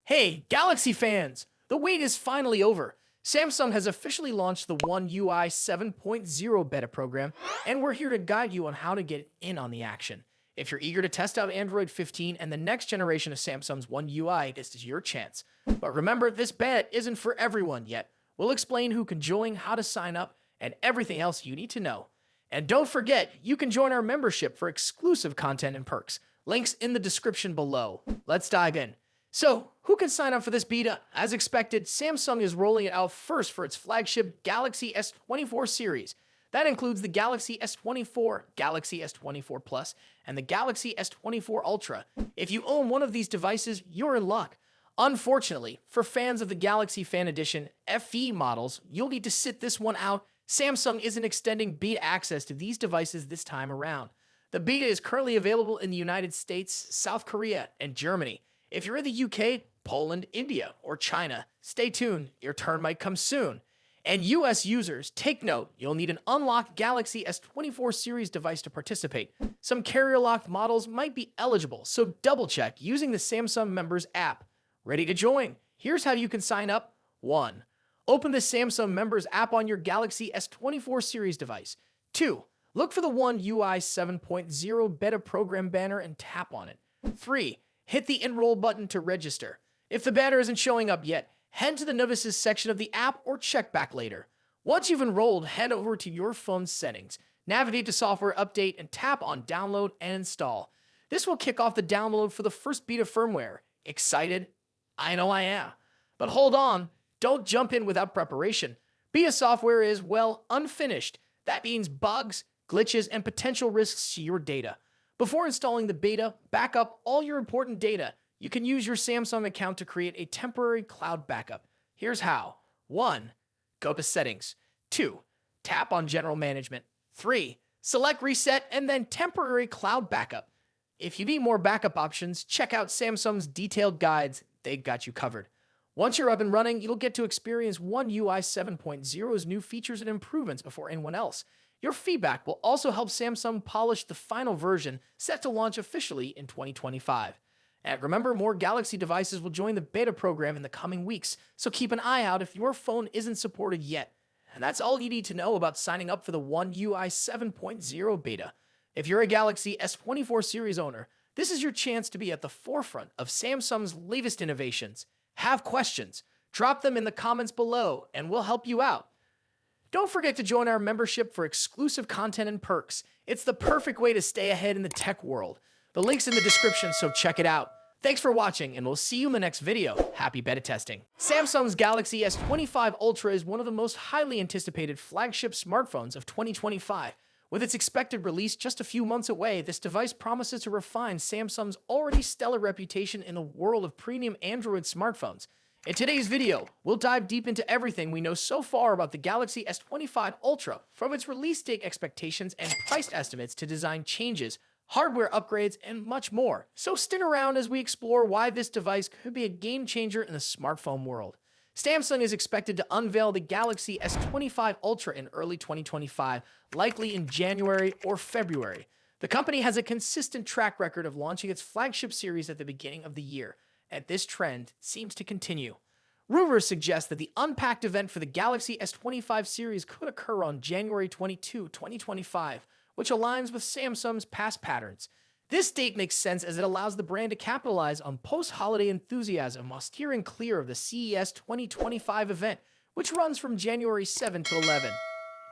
Hey, Galaxy fans! The wait is finally over. Samsung has officially launched the One UI 7.0 beta program, and we're here to guide you on how to get in on the action. If you're eager to test out Android 15 and the next generation of Samsung's One UI, this is your chance. But remember, this beta isn't for everyone yet. We'll explain who can join, how to sign up, and everything else you need to know. And don't forget, you can join our membership for exclusive content and perks. Links in the description below. Let's dive in. So, who can sign up for this beta? As expected, Samsung is rolling it out first for its flagship Galaxy S24 series. That includes the Galaxy S24, Galaxy S24 Plus, and the Galaxy S24 Ultra. If you own one of these devices, you're in luck. Unfortunately, for fans of the Galaxy Fan Edition FE models, you'll need to sit this one out. Samsung isn't extending beta access to these devices this time around. The beta is currently available in the United States, South Korea, and Germany. If you're in the UK, Poland, India, or China, stay tuned, your turn might come soon. And US users, take note, you'll need an unlocked Galaxy S24 series device to participate. Some carrier-locked models might be eligible, so double-check using the Samsung Members app. Ready to join? Here's how you can sign up. 1. Open the Samsung Members app on your Galaxy S24 series device. 2. Look for the One UI 7.0 beta program banner and tap on it. 3. Hit the enroll button to register. If the banner isn't showing up yet, head to the notices section of the app or check back later. Once you've enrolled, head over to your phone's settings, navigate to software update, and tap on download and install. This will kick off the download for the first beta firmware. Excited? I know I am. But hold on, don't jump in without preparation. Beta software is, well, unfinished. That means bugs, glitches, and potential risks to your data. Before installing the beta, back up all your important data. You can use your Samsung account to create a temporary cloud backup. Here's how. 1. Go to Settings. 2. Tap on General Management. 3. Select Reset and then Temporary Cloud Backup. If you need more backup options, check out Samsung's detailed guides. They've got you covered. Once you're up and running, you'll get to experience One UI 7.0's new features and improvements before anyone else. Your feedback will also help Samsung polish the final version set to launch officially in 2025. And remember, more Galaxy devices will join the beta program in the coming weeks, so keep an eye out if your phone isn't supported yet. And that's all you need to know about signing up for the One UI 7.0 beta. If you're a Galaxy S24 series owner, this is your chance to be at the forefront of Samsung's latest innovations. Have questions? Drop them in the comments below, and we'll help you out. Don't forget to join our membership for exclusive content and perks. It's the perfect way to stay ahead in the tech world. The link's in the description, so check it out. Thanks for watching, and we'll see you in the next video. Happy beta testing. Samsung's Galaxy S25 Ultra is one of the most highly anticipated flagship smartphones of 2025. With its expected release just a few months away, this device promises to refine Samsung's already stellar reputation in the world of premium Android smartphones. In today's video, we'll dive deep into everything we know so far about the Galaxy S25 Ultra, from its release date expectations and price estimates to design changes, hardware upgrades, and much more. So stick around as we explore why this device could be a game changer in the smartphone world. Samsung is expected to unveil the Galaxy S25 Ultra in early 2025, likely in January or February. The company has a consistent track record of launching its flagship series at the beginning of the year, and this trend seems to continue. Rumors suggest that the unpacked event for the Galaxy S25 series could occur on January 22, 2025, which aligns with Samsung's past patterns. This date makes sense as it allows the brand to capitalize on post-holiday enthusiasm while steering clear of the CES 2025 event, which runs from January 7 to 11.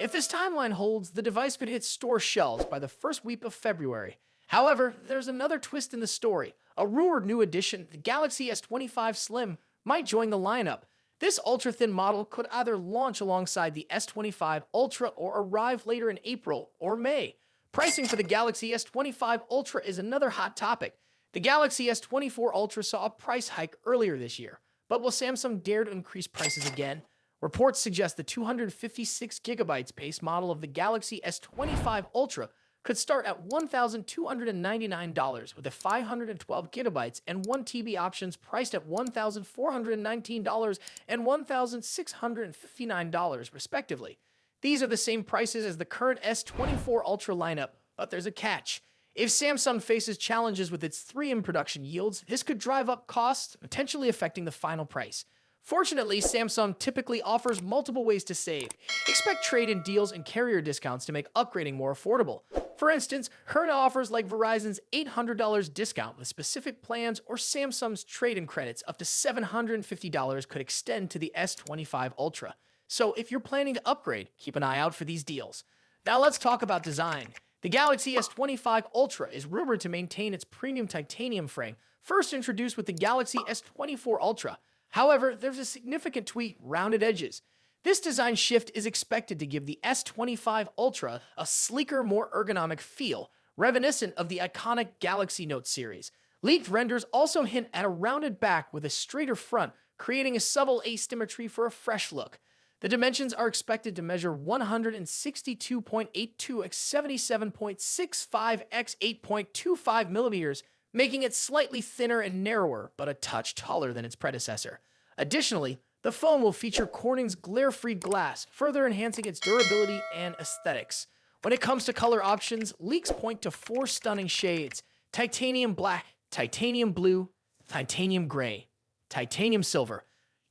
If this timeline holds, the device could hit store shelves by the first week of February. However, there's another twist in the story. A rumored new addition, the Galaxy S25 Slim, might join the lineup. This ultra-thin model could either launch alongside the S25 Ultra or arrive later in April or May. Pricing for the Galaxy S25 Ultra is another hot topic. The Galaxy S24 Ultra saw a price hike earlier this year, but will Samsung dare to increase prices again? Reports suggest the 256GB base model of the Galaxy S25 Ultra could start at $1,299 with a 512GB and 1TB options priced at $1,419 and $1,659 respectively. These are the same prices as the current S24 Ultra lineup, but there's a catch. If Samsung faces challenges with its 3 in production yields, this could drive up costs, potentially affecting the final price. Fortunately, Samsung typically offers multiple ways to save. Expect trade-in deals and carrier discounts to make upgrading more affordable. For instance, current offers like Verizon's $800 discount with specific plans or Samsung's trade-in credits up to $750 could extend to the S25 Ultra. So if you're planning to upgrade, keep an eye out for these deals. Now let's talk about design. The Galaxy S25 Ultra is rumored to maintain its premium titanium frame, first introduced with the Galaxy S24 Ultra. However, there's a significant tweak: rounded edges. This design shift is expected to give the S25 Ultra a sleeker, more ergonomic feel, reminiscent of the iconic Galaxy Note series. Leaked renders also hint at a rounded back with a straighter front, creating a subtle asymmetry for a fresh look. The dimensions are expected to measure 162.82 x 77.65 x 8.25 millimeters, making it slightly thinner and narrower, but a touch taller than its predecessor. Additionally, the phone will feature Corning's glare-free glass, further enhancing its durability and aesthetics. When it comes to color options, leaks point to 4 stunning shades: titanium black, titanium blue, titanium gray, titanium silver.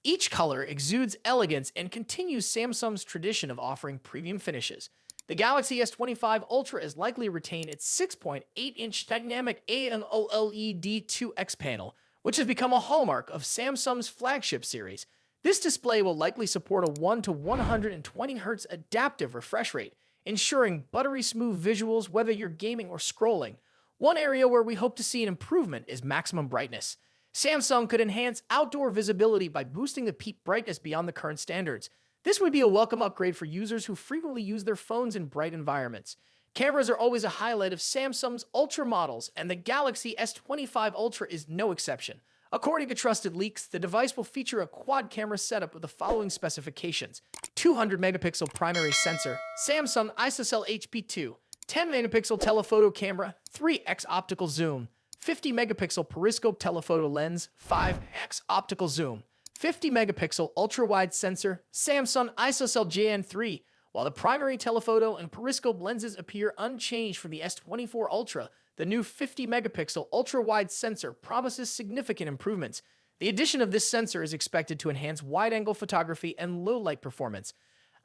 Each color exudes elegance and continues Samsung's tradition of offering premium finishes. The Galaxy S25 Ultra is likely to retain its 6.8-inch dynamic AMOLED 2X panel, which has become a hallmark of Samsung's flagship series. This display will likely support a 1 to 120 Hz adaptive refresh rate, ensuring buttery smooth visuals whether you're gaming or scrolling. One area where we hope to see an improvement is maximum brightness. Samsung could enhance outdoor visibility by boosting the peak brightness beyond the current standards. This would be a welcome upgrade for users who frequently use their phones in bright environments. Cameras are always a highlight of Samsung's Ultra models, and the Galaxy S25 Ultra is no exception. According to trusted leaks, the device will feature a quad-camera setup with the following specifications: 200-megapixel primary sensor, Samsung ISOCELL HP2, 10-megapixel telephoto camera, 3x optical zoom, 50-megapixel periscope telephoto lens, 5x optical zoom, 50-megapixel ultra-wide sensor, Samsung ISOCELL JN3. While the primary telephoto and periscope lenses appear unchanged from the S24 Ultra, the new 50-megapixel ultra-wide sensor promises significant improvements. The addition of this sensor is expected to enhance wide-angle photography and low-light performance.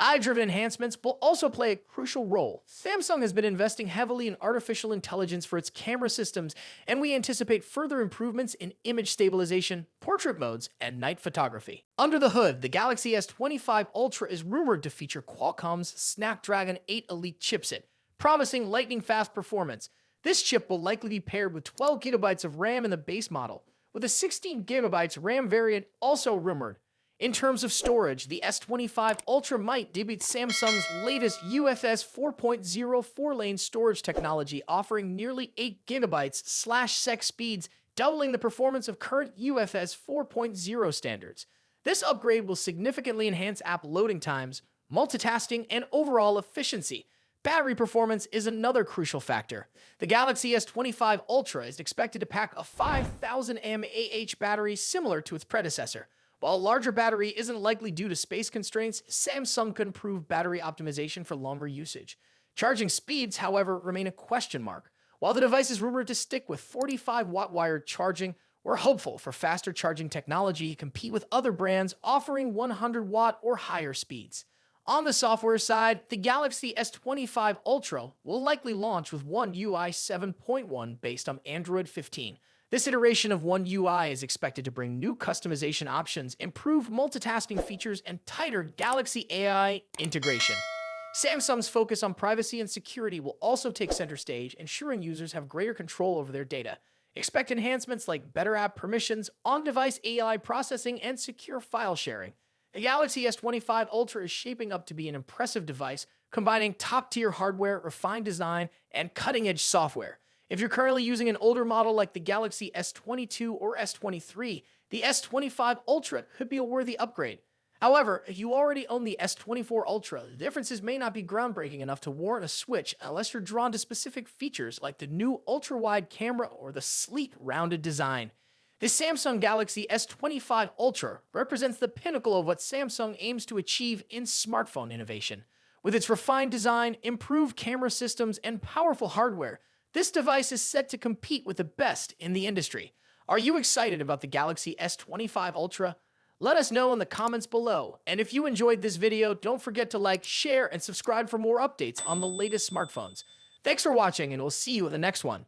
Eye-driven enhancements will also play a crucial role. Samsung has been investing heavily in artificial intelligence for its camera systems, and we anticipate further improvements in image stabilization, portrait modes, and night photography. Under the hood, the Galaxy S25 Ultra is rumored to feature Qualcomm's Snapdragon 8 Elite chipset, promising lightning-fast performance. This chip will likely be paired with 12 GB of RAM in the base model, with a 16 GB RAM variant also rumored. In terms of storage, the S25 Ultra might debut Samsung's latest UFS 4.0 4-lane storage technology, offering nearly 8 GB/sec speeds, doubling the performance of current UFS 4.0 standards. This upgrade will significantly enhance app loading times, multitasking, and overall efficiency. Battery performance is another crucial factor. The Galaxy S25 Ultra is expected to pack a 5,000 mAh battery similar to its predecessor. While a larger battery isn't likely due to space constraints, Samsung could improve battery optimization for longer usage. Charging speeds, however, remain a question mark. While the device is rumored to stick with 45-watt wired charging, we're hopeful for faster charging technology to compete with other brands offering 100-watt or higher speeds. On the software side, the Galaxy S25 Ultra will likely launch with One UI 7.1 based on Android 15. This iteration of One UI is expected to bring new customization options, improved multitasking features, and tighter Galaxy AI integration. Samsung's focus on privacy and security will also take center stage, ensuring users have greater control over their data. Expect enhancements like better app permissions, on-device AI processing, and secure file sharing. The Galaxy S25 Ultra is shaping up to be an impressive device, combining top-tier hardware, refined design, and cutting-edge software. If you're currently using an older model like the Galaxy S22 or S23, the S25 Ultra could be a worthy upgrade. However, if you already own the S24 Ultra, the differences may not be groundbreaking enough to warrant a switch unless you're drawn to specific features like the new ultra-wide camera or the sleek, rounded design. The Samsung Galaxy S25 Ultra represents the pinnacle of what Samsung aims to achieve in smartphone innovation. With its refined design, improved camera systems, and powerful hardware, This device is set to compete with the best in the industry. Are you excited about the Galaxy S25 Ultra? Let us know in the comments below. And if you enjoyed this video, don't forget to like, share, and subscribe for more updates on the latest smartphones. Thanks for watching, and we'll see you in the next one.